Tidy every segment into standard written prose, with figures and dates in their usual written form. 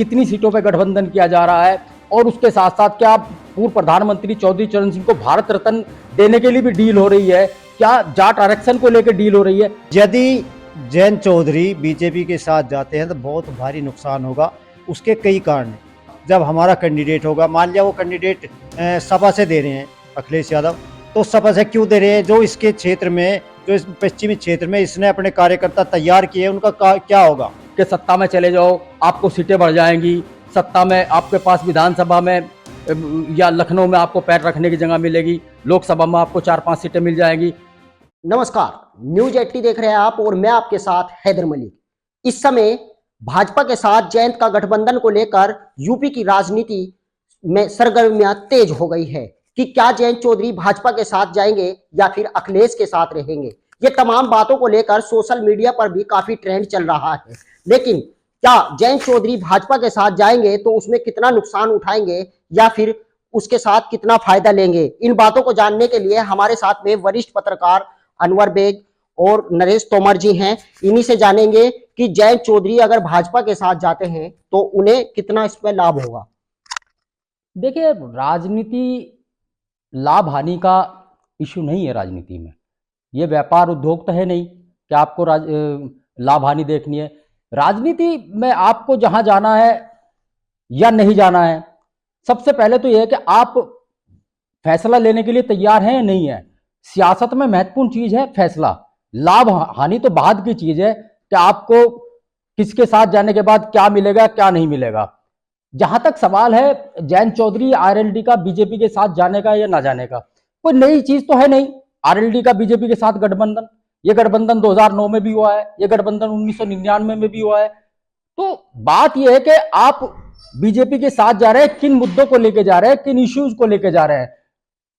कितनी सीटों पर गठबंधन किया जा रहा है, और उसके साथ साथ क्या पूर्व प्रधानमंत्री चौधरी चरण सिंह को भारत रत्न देने के लिए भी डील हो रही है, क्या जाट आरक्षण को लेकर डील हो रही है। यदि जयंत चौधरी बीजेपी के साथ जाते हैं तो बहुत भारी नुकसान होगा। उसके कई कारण हैं। जब हमारा कैंडिडेट होगा, मान लिया वो कैंडिडेट सपा से दे रहे हैं अखिलेश यादव, तो सपा से क्यों दे रहे हैं? जो इसके क्षेत्र में, जो इस पश्चिमी क्षेत्र में इसने अपने कार्यकर्ता तैयार किए, उनका क्या होगा? कि सत्ता में चले जाओ, आपको सीटें बढ़ जाएंगी, सत्ता में आपके पास विधानसभा में या लखनऊ में आपको पैर रखने की जगह मिलेगी, लोकसभा में आपको 4-5 सीटें मिल जाएंगी। नमस्कार, न्यूज 80 देख रहे हैं आप और मैं आपके साथ हैदर मलिक। इस समय भाजपा के साथ जयंत का गठबंधन को लेकर यूपी की राजनीति में सरगर्मियां तेज हो गई है कि क्या जयंत चौधरी भाजपा के साथ जाएंगे या फिर अखिलेश के साथ रहेंगे। ये तमाम बातों को लेकर सोशल मीडिया पर भी काफी ट्रेंड चल रहा है। लेकिन क्या जयंत चौधरी भाजपा के साथ जाएंगे तो उसमें कितना नुकसान उठाएंगे या फिर उसके साथ कितना फायदा लेंगे, इन बातों को जानने के लिए हमारे साथ में वरिष्ठ पत्रकार अनवर बेग और नरेश तोमर जी हैं। इन्हीं से जानेंगे कि जयंत चौधरी अगर भाजपा के साथ जाते हैं तो उन्हें कितना इसमें लाभ होगा। देखिए, राजनीति लाभ हानि का इशू नहीं है। राजनीति में ये व्यापार उद्योग तो है नहीं कि आपको लाभ हानि देखनी है। राजनीति में आपको जहां जाना है या नहीं जाना है, सबसे पहले तो यह है कि आप फैसला लेने के लिए तैयार हैं या नहीं है। सियासत में महत्वपूर्ण चीज है फैसला, लाभ हानि तो बाद की चीज है कि आपको किसके साथ जाने के बाद क्या मिलेगा क्या नहीं मिलेगा। जहां तक सवाल है जयंत चौधरी आरएलडी का बीजेपी के साथ जाने का या ना जाने का, कोई नई चीज तो है नहीं। आरएलडी का बीजेपी के साथ गठबंधन, ये गठबंधन 2009 में भी हुआ है, ये गठबंधन 1999 में भी हुआ है। तो बात यह है कि आप बीजेपी के साथ जा रहे हैं, किन मुद्दों को लेकर जा रहे हैं, किन इश्यूज को लेकर जा रहे हैं।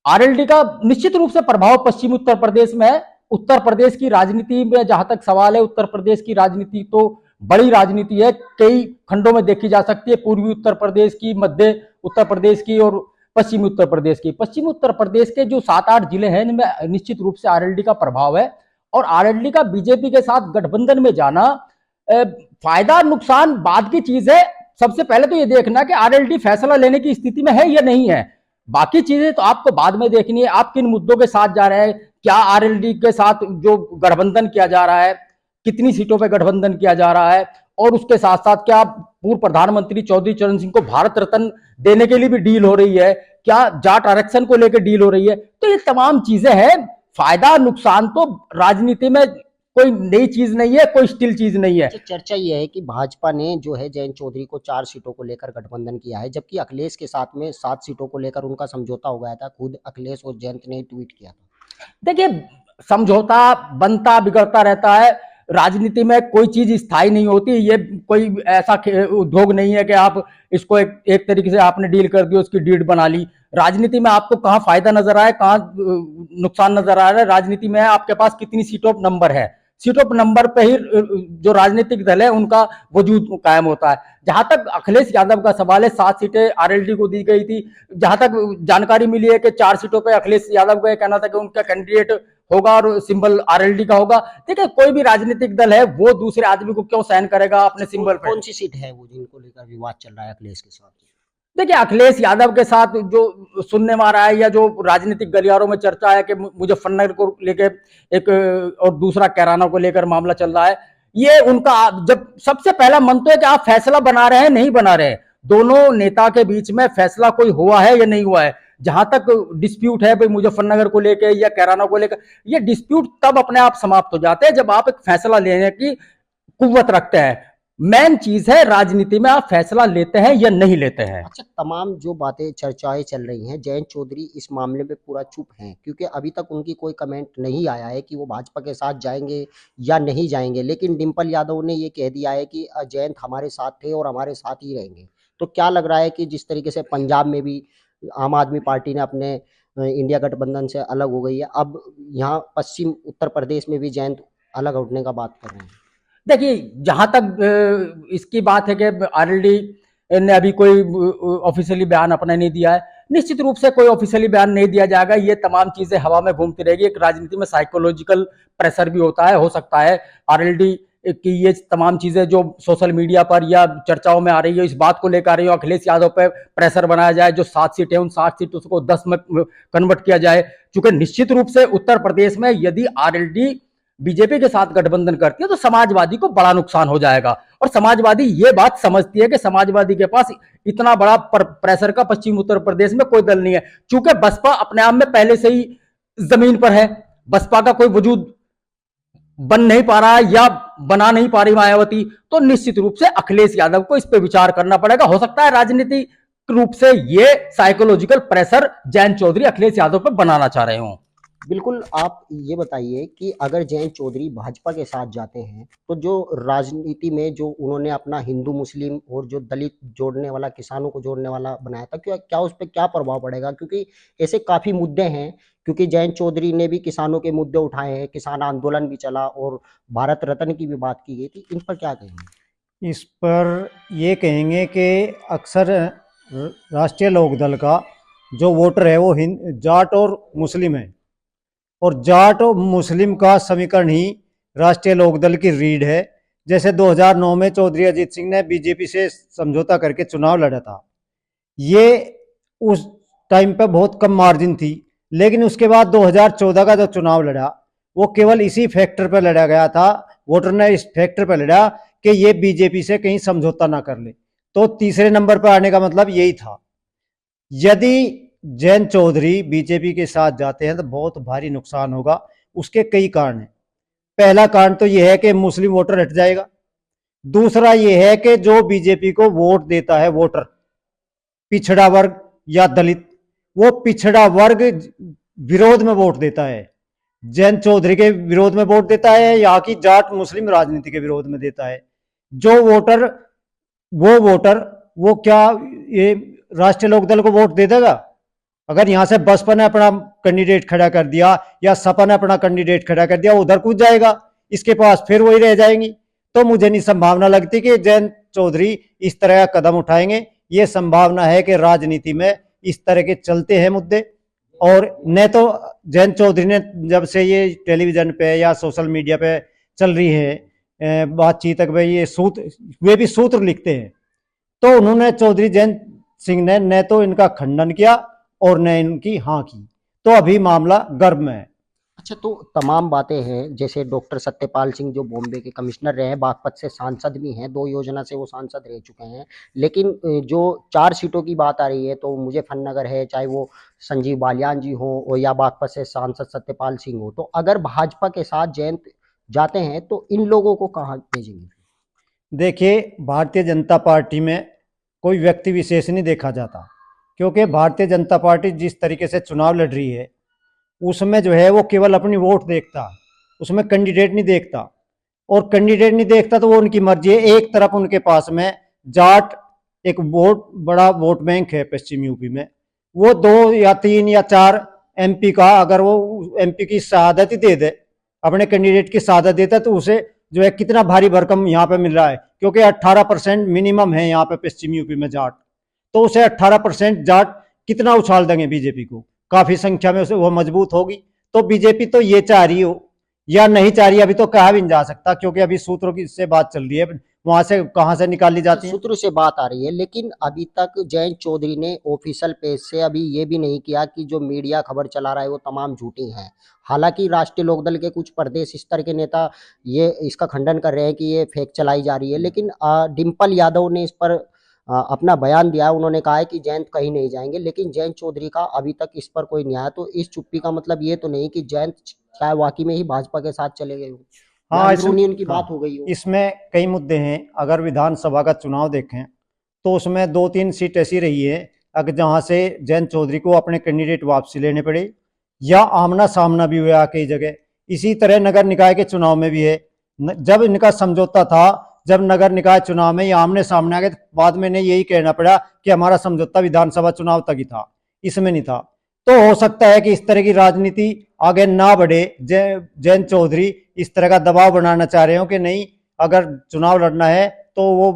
आरएलडी का निश्चित रूप से प्रभाव पश्चिमी उत्तर प्रदेश में है। उत्तर प्रदेश की राजनीति में जहां तक सवाल है, उत्तर प्रदेश की राजनीति तो बड़ी राजनीति है, कई खंडों में देखी जा सकती है, पूर्वी उत्तर प्रदेश की, मध्य उत्तर प्रदेश की और पश्चिमी उत्तर प्रदेश की। पश्चिमी उत्तर प्रदेश के जो 7-8 जिले हैं, इनमें निश्चित रूप से आरएलडी का प्रभाव है। और आरएलडी का बीजेपी के साथ गठबंधन में जाना फायदा नुकसान बाद की चीज है। सबसे पहले तो ये देखना कि आरएलडी फैसला लेने की स्थिति में है या नहीं है। बाकी चीजें तो आपको बाद में देखनी है। आप किन मुद्दों के साथ जा रहे हैं, क्या आरएलडी के साथ जो गठबंधन किया जा रहा है, कितनी सीटों पर गठबंधन किया जा रहा है, और उसके साथ साथ क्या पूर्व प्रधानमंत्री चौधरी चरण सिंह को भारत रत्न देने के लिए भी डील हो रही है, क्या जाट आरक्षण को लेकर डील हो रही है। तो ये तमाम चीजें हैं। फायदा नुकसान तो राजनीति में कोई नई चीज नहीं है, कोई स्टिल चीज नहीं है। चर्चा यह है कि भाजपा ने जो है जयंत चौधरी को 4 सीटों को लेकर गठबंधन किया है, जबकि अखिलेश के साथ में 7 सीटों को लेकर उनका समझौता हो गया था। खुद अखिलेश और जयंत ने ट्वीट किया था। देखिए, समझौता बनता बिगड़ता रहता है। राजनीति में कोई चीज स्थायी नहीं होती। ये कोई ऐसा उद्योग नहीं है कि आप इसको एक तरीके से आपने डील कर दी, उसकी डीड बना ली। राजनीति में आपको कहाँ फायदा नजर आए, कहाँ नुकसान नजर आ रहा है, राजनीति में आपके पास कितनी सीटों पर नंबर है, सीटों पर नंबर पे ही जो राजनीतिक दल है उनका वजूद कायम होता है। जहां तक अखिलेश यादव का सवाल है, 7 सीटें आरएलडी को दी गई थी। जहां तक जानकारी मिली है कि 4 सीटों पे अखिलेश यादव का कहना था कि उनका कैंडिडेट होगा और सिंबल आरएलडी का होगा। देखिए, कोई भी राजनीतिक दल है वो दूसरे आदमी को क्यों साइन करेगा अपने सिंबल पे। कौन सी सीट है वो जिनको लेकर विवाद चल रहा है अखिलेश के साथ? देखिए, अखिलेश यादव के साथ जो सुनने में आ रहा है या जो राजनीतिक गलियारों में चर्चा है कि मुजफ्फरनगर को लेकर एक और दूसरा कैराना को लेकर मामला चल रहा है, ये उनका जब सबसे पहला मन तो है कि आप फैसला बना रहे हैं नहीं बना रहे हैं। दोनों नेता के बीच में फैसला कोई हुआ है या नहीं हुआ है। जहां तक डिस्प्यूट है भाई मुजफ्फरनगर को लेकर या कैराना को लेकर, ये डिस्प्यूट तब अपने आप समाप्त हो जाते हैं जब आप एक फैसला लेने की कुव्वत रखते हैं। मेन चीज है राजनीति में आप फैसला लेते हैं या नहीं लेते हैं। अच्छा, तमाम जो बातें चर्चाएं चल रही हैं, जयंत चौधरी इस मामले में पूरा चुप हैं क्योंकि अभी तक उनकी कोई कमेंट नहीं आया है कि वो भाजपा के साथ जाएंगे या नहीं जाएंगे। लेकिन डिम्पल यादव ने ये कह दिया है कि जयंत हमारे साथ थे और हमारे साथ ही रहेंगे। तो क्या लग रहा है कि जिस तरीके से पंजाब में भी आम आदमी पार्टी ने अपने इंडिया गठबंधन से अलग हो गई है, अब यहाँ पश्चिम उत्तर प्रदेश में भी जयंत अलग उठने का बात कर रहे हैं। देखिए, जहां तक इसकी बात है कि आरएलडी ने अभी कोई ऑफिशियली बयान अपना नहीं दिया है, निश्चित रूप से कोई ऑफिशियली बयान नहीं दिया जाएगा। ये तमाम चीजें हवा में घूमती रहेगी। एक राजनीति में साइकोलॉजिकल प्रेशर भी होता है। हो सकता है आरएलडी कि ये तमाम चीजें जो सोशल मीडिया पर या चर्चाओं में आ रही है, इस बात को लेकर आ रही है अखिलेश यादव पे प्रेशर बनाया जाए, जो 7 सीटें उन 7 सीटों को 10 में कन्वर्ट किया जाए। क्योंकि निश्चित रूप से उत्तर प्रदेश में यदि आरएलडी बीजेपी के साथ गठबंधन करती है तो समाजवादी को बड़ा नुकसान हो जाएगा, और समाजवादी ये बात समझती है कि समाजवादी के पास इतना बड़ा प्रेशर का पश्चिम उत्तर प्रदेश में कोई दल नहीं है। चूंकि बसपा अपने आप में पहले से ही जमीन पर है, बसपा का कोई वजूद बन नहीं पा रहा है या बना नहीं पा रही मायावती, तो निश्चित रूप से अखिलेश यादव को इस पर विचार करना पड़ेगा। हो सकता है राजनीतिक रूप से ये साइकोलॉजिकल प्रेशर जयंत चौधरी अखिलेश यादव पर बनाना चाह रहे हो। बिल्कुल, आप ये बताइए कि अगर जयंत चौधरी भाजपा के साथ जाते हैं तो जो राजनीति में जो उन्होंने अपना हिंदू मुस्लिम और जो दलित जोड़ने वाला, किसानों को जोड़ने वाला बनाया था, क्या उस पर क्या प्रभाव पड़ेगा? क्योंकि ऐसे काफी मुद्दे हैं, क्योंकि जयंत चौधरी ने भी किसानों के मुद्दे उठाए हैं, किसान आंदोलन भी चला और भारत रत्न की भी बात की गई थी। इन पर क्या कहेंगे? इस पर ये कहेंगे कि अक्सर राष्ट्रीय लोकदल का जो वोटर है वो जाट और मुस्लिम है, और जाट और मुस्लिम का समीकरण ही राष्ट्रीय लोकदल की रीढ़ है। जैसे 2009 में चौधरी अजीत सिंह ने बीजेपी से समझौता करके चुनाव लड़ा था, ये उस टाइम पे बहुत कम मार्जिन थी, लेकिन उसके बाद 2014 का जो चुनाव लड़ा वो केवल इसी फैक्टर पर लड़ा गया था, वोटर ने इस फैक्टर पर लड़ा कि ये बीजेपी से कहीं समझौता ना कर ले। तो तीसरे नंबर पर आने का मतलब यही था। यदि जयंत चौधरी बीजेपी के साथ जाते हैं तो बहुत भारी नुकसान होगा। उसके कई कारण हैं। पहला कारण तो यह है कि मुस्लिम वोटर हट जाएगा। दूसरा यह है कि जो बीजेपी को वोट देता है वोटर, पिछड़ा वर्ग या दलित, वो पिछड़ा वर्ग विरोध में वोट देता है, जयंत चौधरी के विरोध में वोट देता है, यहाँ की जाट मुस्लिम राजनीति के विरोध में देता है। जो वोटर वो क्या ये राष्ट्रीय लोकदल को वोट दे देगा? अगर यहाँ से बसपा ने अपना कैंडिडेट खड़ा कर दिया या सपा ने अपना कैंडिडेट खड़ा कर दिया, उधर कूद जाएगा, इसके पास फिर वही रह जाएंगी। तो मुझे नहीं संभावना लगती कि जयंत चौधरी इस तरह का कदम उठाएंगे। ये संभावना है कि राजनीति में इस तरह के चलते हैं मुद्दे, और न तो जयंत चौधरी ने जब से ये टेलीविजन पे या सोशल मीडिया पे चल रही है बातचीत तक में, ये सूत्र, वे भी सूत्र लिखते हैं, तो उन्होंने चौधरी जयंत सिंह ने न तो इनका खंडन किया और न इनकी हाँ की, तो अभी मामला गर्भ में है। अच्छा, तो तमाम बातें हैं, जैसे डॉक्टर सत्यपाल सिंह जो बॉम्बे के कमिश्नर रहे हैं, बागपत से सांसद भी हैं, 2 योजना से वो सांसद रह चुके हैं, लेकिन जो 4 सीटों की बात आ रही है, तो मुजफ्फरनगर है, चाहे वो संजीव बालियान जी हो या बागपत से सांसद सत्यपाल सिंह हो, तो अगर भाजपा के साथ जयंत जाते हैं तो इन लोगों को कहाँ भेजेंगे? देखिए, भारतीय जनता पार्टी में कोई व्यक्ति विशेष नहीं देखा जाता, क्योंकि भारतीय जनता पार्टी जिस तरीके से चुनाव लड़ रही है उसमें जो है वो केवल अपनी वोट देखता, उसमें कैंडिडेट नहीं देखता, और कैंडिडेट नहीं देखता तो वो उनकी मर्जी है। एक तरफ उनके पास में जाट एक बड़ा वोट बैंक है पश्चिम यूपी में, वो 2 या 3 या 4 एमपी का अगर वो एमपी की शहादत ही दे दे, अपने कैंडिडेट की शहादत देता, तो उसे जो है कितना भारी भरकम यहाँ पे मिल रहा है, क्योंकि 18% मिनिमम है यहाँ पे पश्चिम यूपी में जाट, तो उसे 18% जाट कितना उछाल देंगे बीजेपी को, काफी संख्या में उसे वो मजबूत होगी। तो बीजेपी तो ये चाह रही हो या नहीं चाह रही अभी तो कहा भी नहीं जा सकता, क्योंकि अभी सूत्रों की से बात चल रही है, वहां से कहां से निकाली जाती है, सूत्रों से बात आ रही है। लेकिन अभी तक जयंत चौधरी ने ऑफिशियल पेज से अभी ये भी नहीं किया कि जो मीडिया खबर चला रहा है वो तमाम झूठी है। हालांकि राष्ट्रीय लोकदल के कुछ प्रदेश स्तर के नेता ये इसका खंडन कर रहे हैं कि ये फेक चलाई जा रही है, लेकिन डिम्पल यादव ने इस पर अपना बयान दिया है। उन्होंने कहा है कि जयंत कहीं नहीं जाएंगे, लेकिन जयंत चौधरी का अभी तक इस पर कोई नहीं आया। तो इस चुप्पी का मतलब ये तो नहीं कि जयंत चाहे वाकई में ही भाजपा के साथ चले गए हो, हाँ, उनकी बात हो गई हो। इसमें कई मुद्दे हैं। अगर विधानसभा का चुनाव देखें तो उसमें 2-3 सीट ऐसी रही है अगर जहां से जयंत चौधरी को अपने कैंडिडेट वापसी लेने पड़े या आमना सामना भी हुआ कई जगह। इसी तरह नगर निकाय के चुनाव में भी है, जब इनका समझौता था, जब नगर निकाय चुनाव में ये आमने सामने आ गए, बाद में इन्हें यही कहना पड़ा कि हमारा समझौता विधानसभा चुनाव तक ही था, इसमें नहीं था। तो हो सकता है कि इस तरह की राजनीति आगे ना बढ़े, जयंत चौधरी इस तरह का दबाव बनाना चाह रहे हो कि नहीं, अगर चुनाव लड़ना है तो वो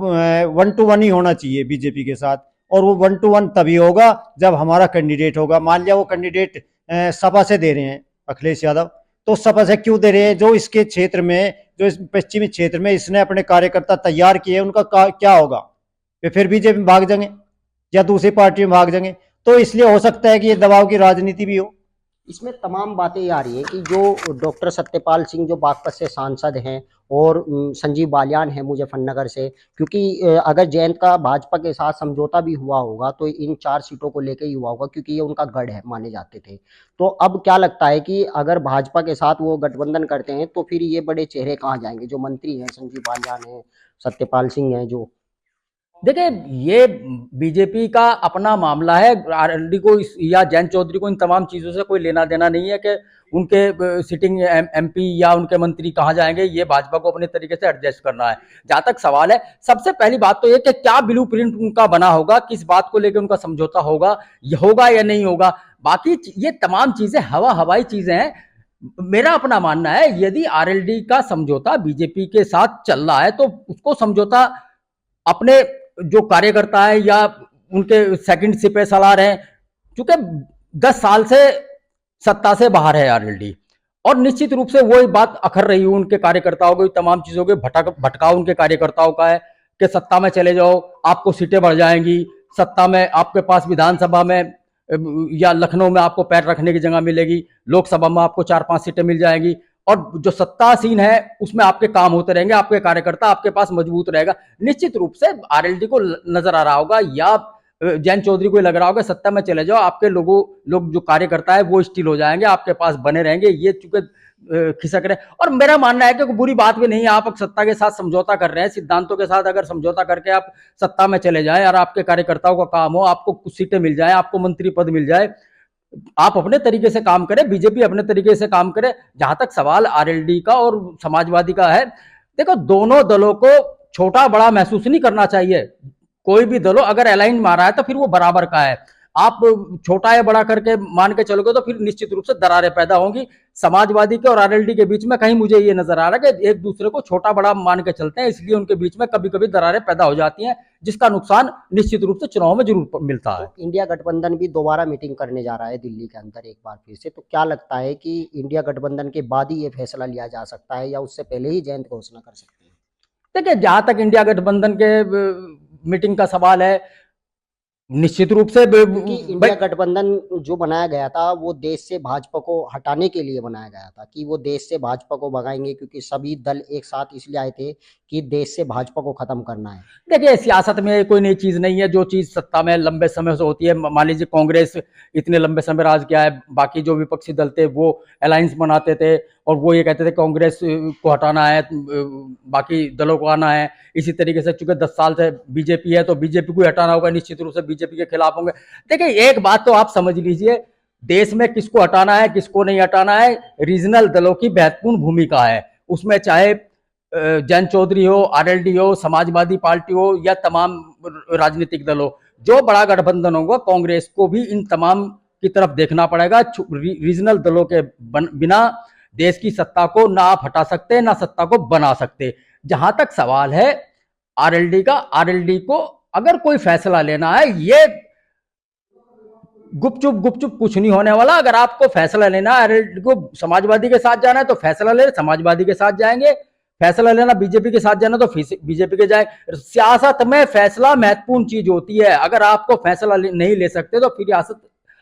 1 to 1 ही होना चाहिए बीजेपी के साथ, और वो 1 to 1 तभी होगा जब हमारा कैंडिडेट होगा। मान लिया वो कैंडिडेट सपा से दे रहे हैं अखिलेश यादव, तो सपा से क्यों दे रहे हैं? जो इसके क्षेत्र में, जो इस पश्चिमी क्षेत्र में इसने अपने कार्यकर्ता तैयार किए, उनका क्या होगा? वे फिर बीजेपी में भाग जाएंगे या दूसरी पार्टी में भाग जाएंगे। तो इसलिए हो सकता है कि ये दबाव की राजनीति भी हो। इसमें तमाम बातें ये आ रही है कि जो डॉक्टर सत्यपाल सिंह जो बागपत से सांसद हैं और संजीव बालियान है मुजफ्फरनगर से, क्योंकि अगर जयंत का भाजपा के साथ समझौता भी हुआ होगा तो इन 4 सीटों को लेकर ही हुआ होगा, क्योंकि ये उनका गढ़ है माने जाते थे। तो अब क्या लगता है कि अगर भाजपा के साथ वो गठबंधन करते हैं तो फिर ये बड़े चेहरे कहाँ जाएंगे? जो मंत्री हैं, संजीव बालियान है, सत्यपाल सिंह है, जो देखिए, ये बीजेपी का अपना मामला है। आरएलडी को या जयंत चौधरी को इन तमाम चीज़ों से कोई लेना देना नहीं है कि उनके सिटिंग एमपी या उनके मंत्री कहाँ जाएंगे। ये भाजपा को अपने तरीके से एडजस्ट करना है। जहाँ तक सवाल है, सबसे पहली बात तो ये कि क्या ब्लूप्रिंट उनका बना होगा, किस बात को लेकर उनका समझौता होगा, ये होगा या नहीं होगा। बाकी ये तमाम चीज़ें हवाई चीज़ें हैं। मेरा अपना मानना है, यदि आरएलडी का समझौता बीजेपी के साथ चल रहा है तो उसको समझौता अपने जो कार्यकर्ता है या उनके सेकंड सिपह सलार हैं, क्योंकि 10 साल से सत्ता से बाहर है आरएलडी, और निश्चित रूप से वही बात अखर रही है उनके कार्यकर्ताओं को, तमाम चीजों के भटकाव उनके कार्यकर्ताओं का है कि सत्ता में चले जाओ, आपको सीटें बढ़ जाएंगी, सत्ता में आपके पास विधानसभा में या लखनऊ में आपको पैर रखने की जगह मिलेगी, लोकसभा में आपको 4-5 सीटें मिल जाएंगी, और जो सत्तासीन है उसमें आपके काम होते रहेंगे, आपके कार्यकर्ता आपके पास मजबूत रहेगा। निश्चित रूप से आरएलडी को नजर आ रहा होगा या जयंत चौधरी को लग रहा होगा सत्ता में चले जाओ, आपके लोग जो कार्यकर्ता है वो स्टिल हो जाएंगे, आपके पास बने रहेंगे, ये चूंकि खिसक रहे। और मेरा मानना है कि कोई बुरी बात भी नहीं है, आप सत्ता के साथ समझौता कर रहे हैं, सिद्धांतों के साथ अगर समझौता करके आप सत्ता में चले जाएं और आपके कार्यकर्ताओं का काम हो, आपको कुछ सीटें मिल जाए, आपको मंत्री पद मिल जाए, आप अपने तरीके से काम करें, बीजेपी अपने तरीके से काम करे। जहां तक सवाल आरएलडी का और समाजवादी का है, देखो दोनों दलों को छोटा बड़ा महसूस नहीं करना चाहिए। कोई भी दलों अगर अलाइन मारा है तो फिर वो बराबर का है। आप छोटा या बड़ा करके मान के चलोगे तो फिर निश्चित रूप से दरारें पैदा होंगी। समाजवादी के और आरएलडी के बीच में कहीं मुझे ये नजर आ रहा है कि एक दूसरे को छोटा बड़ा मान के चलते हैं, इसलिए उनके बीच में कभी कभी दरारें पैदा हो जाती हैं, जिसका नुकसान निश्चित रूप से चुनाव में जरूर मिलता है। तो इंडिया गठबंधन भी दोबारा मीटिंग करने जा रहा है दिल्ली के अंदर एक बार फिर से, तो क्या लगता है कि इंडिया गठबंधन के बाद ही ये फैसला लिया जा सकता है या उससे पहले ही जयंत घोषणा कर सकते हैं? देखिए, जहां तक इंडिया गठबंधन के मीटिंग का सवाल है, निश्चित रूप से क्योंकि इंडिया गठबंधन जो बनाया गया था वो देश से भाजपा को हटाने के लिए बनाया गया था, कि वो देश से भाजपा को भगाएंगे, क्योंकि सभी दल एक साथ इसलिए आए थे कि देश से भाजपा को खत्म करना है। देखिए, सियासत में कोई नई चीज नहीं है। जो चीज सत्ता में लंबे समय से होती है, मान लीजिए कांग्रेस इतने लंबे समय राज किया है, बाकी जो विपक्षी दल थे वो अलायंस बनाते थे और वो ये कहते थे कांग्रेस को हटाना है, बाकी दलों को आना है। इसी तरीके से चूंकि 10 साल से बीजेपी है तो बीजेपी को हटाना होगा, निश्चित रूप से बीजेपी के खिलाफ होंगे। देखिए, एक बात तो आप समझ लीजिए, देश में किसको हटाना है किसको नहीं हटाना है, रीजनल दलों की महत्वपूर्ण भूमिका है उसमें, चाहे जयंत चौधरी हो, आरएलडी हो, समाजवादी पार्टी हो या तमाम राजनीतिक दल हो। जो बड़ा गठबंधन होगा, कांग्रेस को भी इन तमाम की तरफ देखना पड़ेगा। रीजनल दलों के बिना देश की सत्ता को ना आप हटा सकते ना सत्ता को बना सकते। जहां तक सवाल है आरएलडी का, आरएलडी को अगर कोई फैसला लेना है, ये गुपचुप कुछ नहीं होने वाला। अगर आपको फैसला लेना है, आरएलडी को समाजवादी के साथ जाना है तो फैसला ले, समाजवादी के साथ जाएंगे। फैसला लेना बीजेपी के साथ जाना तो बीजेपी के जाए। सियासत में फैसला महत्वपूर्ण चीज होती है। अगर आपको फैसला नहीं ले सकते तो फिर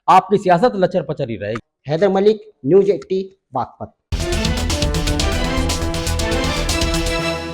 आपकी सियासत लचर पचर ही रहेगी। हैदर मलिक, न्यूज़ 80, बागपत।